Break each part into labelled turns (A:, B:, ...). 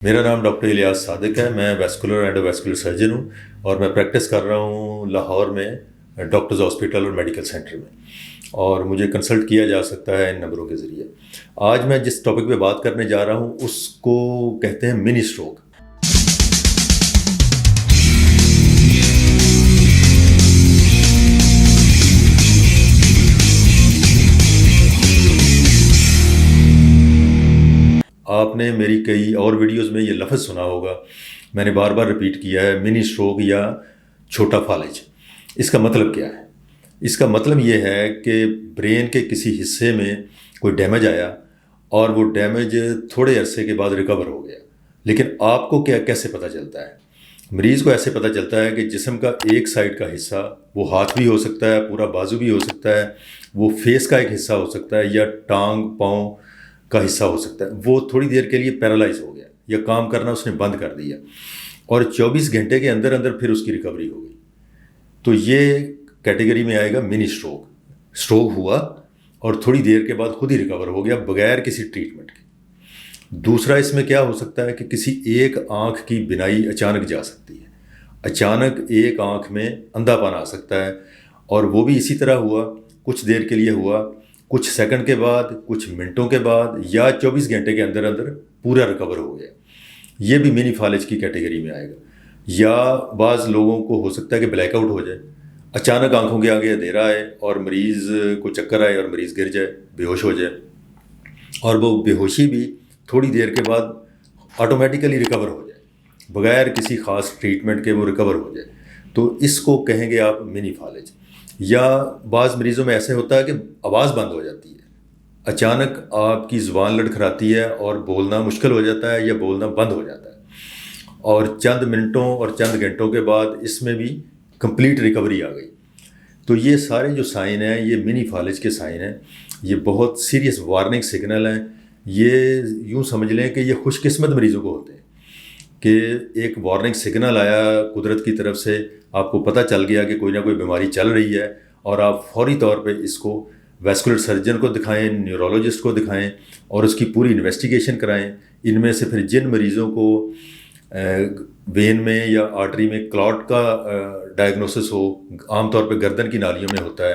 A: میرا نام ڈاکٹر الیاس صادق ہے. میں ویسکولر اینڈوویسکولر سرجن ہوں اور میں پریکٹس کر رہا ہوں لاہور میں ڈاکٹرز ہاسپٹل اور میڈیکل سینٹر میں، اور مجھے کنسلٹ کیا جا سکتا ہے ان نمبروں کے ذریعے. آج میں جس ٹاپک پہ بات کرنے جا رہا ہوں اس کو کہتے ہیں منی اسٹروک. آپ نے میری کئی اور ویڈیوز میں یہ لفظ سنا ہوگا، میں نے بار بار رپیٹ کیا ہے، منی اسٹروک یا چھوٹا فالج. اس کا مطلب کیا ہے؟ اس کا مطلب یہ ہے کہ برین کے کسی حصے میں کوئی ڈیمیج آیا اور وہ ڈیمیج تھوڑے عرصے کے بعد ریکور ہو گیا. لیکن آپ کو کیسے پتہ چلتا ہے؟ مریض کو ایسے پتہ چلتا ہے کہ جسم کا ایک سائڈ کا حصہ، وہ ہاتھ بھی ہو سکتا ہے، پورا بازو بھی ہو سکتا ہے، وہ فیس کا ایک حصہ ہو سکتا ہے، یا ٹانگ پاؤں کا حصہ ہو سکتا ہے، وہ تھوڑی دیر کے لیے پیرالائز ہو گیا یا کام کرنا اس نے بند کر دیا، اور 24 گھنٹے کے اندر اندر پھر اس کی ریکوری ہو گئی. تو یہ کیٹیگری میں آئے گا منی اسٹروک. اسٹروک ہوا اور تھوڑی دیر کے بعد خود ہی ریکور ہو گیا بغیر کسی ٹریٹمنٹ کے. دوسرا اس میں کیا ہو سکتا ہے کہ کسی ایک آنکھ کی بینائی اچانک جا سکتی ہے، اچانک ایک آنکھ میں اندھا پن آ سکتا ہے، اور وہ بھی اسی طرح ہوا، کچھ دیر کے لیے ہوا، کچھ سیکنڈ کے بعد، کچھ منٹوں کے بعد، یا 24 گھنٹے کے اندر اندر پورا ریکور ہو گیا. یہ بھی منی فالج کی کیٹیگری میں آئے گا. یا بعض لوگوں کو ہو سکتا ہے کہ بلیک آؤٹ ہو جائے، اچانک آنکھوں کے آگے اندھیرا آئے اور مریض کو چکر آئے اور مریض گر جائے، بے ہوش ہو جائے، اور وہ بے ہوشی بھی تھوڑی دیر کے بعد آٹومیٹیکلی ریکور ہو جائے بغیر کسی خاص ٹریٹمنٹ کے، وہ ریکور ہو جائے. تو اس کو کہیں گے آپ منی فالج. یا بعض مریضوں میں ایسے ہوتا ہے کہ آواز بند ہو جاتی ہے، اچانک آپ کی زبان لڑکھڑاتی ہے اور بولنا مشکل ہو جاتا ہے یا بولنا بند ہو جاتا ہے، اور چند منٹوں اور چند گھنٹوں کے بعد اس میں بھی کمپلیٹ ریکوری آ گئی. تو یہ سارے جو سائن ہیں یہ منی فالج کے سائن ہیں. یہ بہت سیریس وارننگ سگنل ہیں. یہ یوں سمجھ لیں کہ یہ خوش قسمت مریضوں کو ہوتے ہیں کہ ایک وارننگ سگنل آیا قدرت کی طرف سے، آپ کو پتہ چل گیا کہ کوئی نہ کوئی بیماری چل رہی ہے، اور آپ فوری طور پہ اس کو ویسکولر سرجن کو دکھائیں، نیورولوجسٹ کو دکھائیں، اور اس کی پوری انویسٹیگیشن کرائیں. ان میں سے پھر جن مریضوں کو وین میں یا آرٹری میں کلاٹ کا ڈائگنوسس ہو، عام طور پہ گردن کی نالیوں میں ہوتا ہے،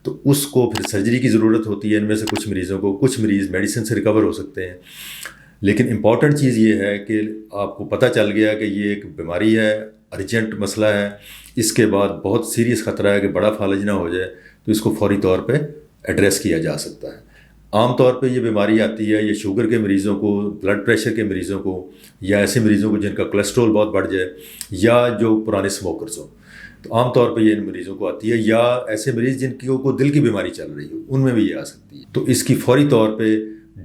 A: تو اس کو پھر سرجری کی ضرورت ہوتی ہے. ان میں سے کچھ مریضوں کو، کچھ مریض میڈیسن سے ریکور ہو سکتے ہیں. لیکن امپورٹنٹ چیز یہ ہے کہ آپ کو پتہ چل گیا کہ یہ ایک بیماری ہے، ارجنٹ مسئلہ ہے، اس کے بعد بہت سیریس خطرہ ہے کہ بڑا فالج نہ ہو جائے، تو اس کو فوری طور پہ ایڈریس کیا جا سکتا ہے. عام طور پہ یہ بیماری آتی ہے یہ شوگر کے مریضوں کو، بلڈ پریشر کے مریضوں کو، یا ایسے مریضوں کو جن کا کولیسٹرول بہت بڑھ جائے، یا جو پرانے اسموکرز ہوں. تو عام طور پہ یہ ان مریضوں کو آتی ہے، یا ایسے مریض جن کو دل کی بیماری چل رہی ہو، ان میں بھی یہ آ سکتی ہے. تو اس کی فوری طور پہ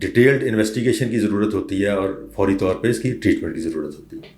A: ڈیٹیلڈ انویسٹیگیشن کی ضرورت ہوتی ہے، اور فوری طور پہ اس کی ٹریٹمنٹ کی ضرورت ہوتی ہے.